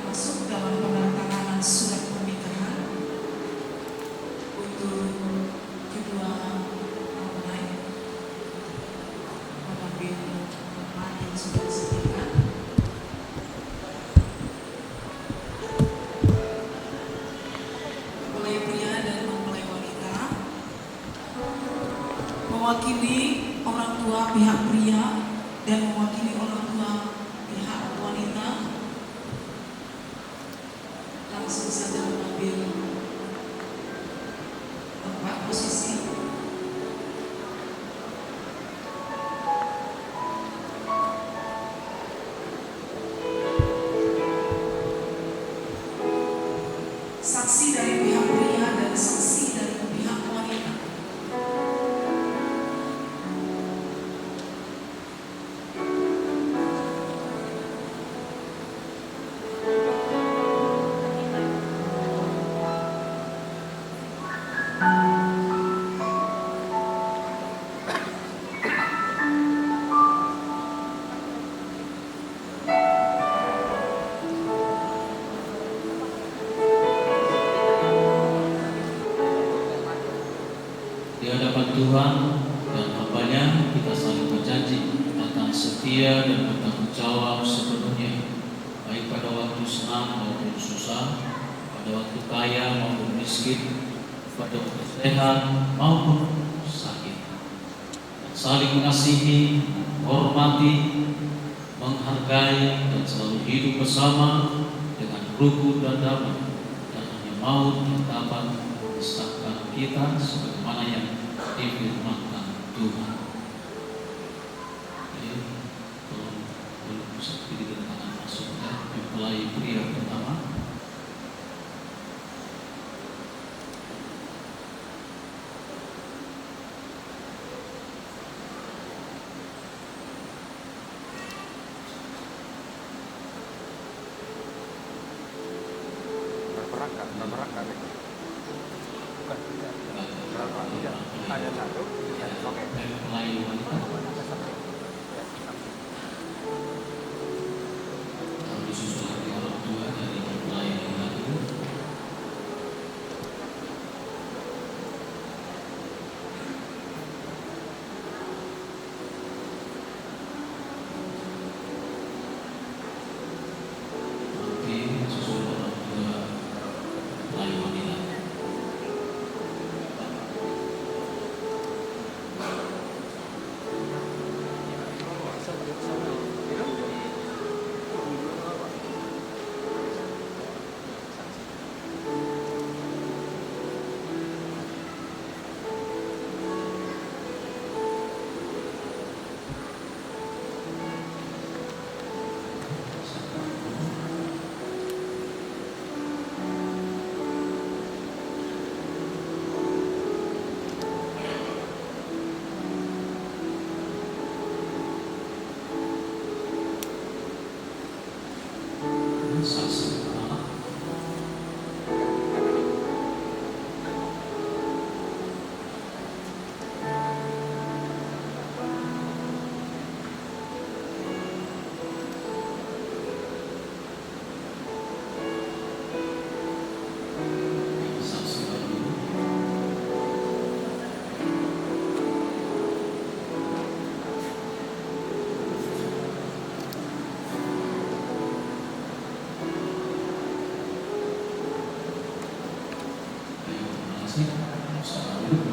masuk dalam penandatanganan surat pernikahan untuk kedua mempelai mengambil mati sudah disediakan. Mempelai pria dan mempelai wanita mewakili orang tua pihak pria dan mewakili orang tua pihak wanita langsung saja mengambil tempat posisi. Saksi dari pihak pria dan saksi dari pihak wanita. Di hadapan Tuhan dan hamba-Nya kita saling berjanji akan setia dan bertanggung jawab sepenuhnya, baik pada waktu senang maupun susah, pada waktu kaya maupun miskin, pada waktu sehat maupun sakit, dan saling mengasihi, menghormati, menghargai, dan selalu hidup bersama dengan rukun dan damai, dan hanya maut yang dapat memisahkan kita sebagaimana yang difirmankan Tuhan. Jadi, tolong bisa pilih tangan masuknya mempelai pria pertama. Berangkat. Bukan, tidak. Berapa? Tidak. Ada satu. Ya, oke. Mempelai wanita. Kalau disusul lagi orang tua dari mempelai laki-laki. Nanti susul orang tua mempelai wanita. Saksi pertama. Saksi kedua. Terima kasih. Selamat.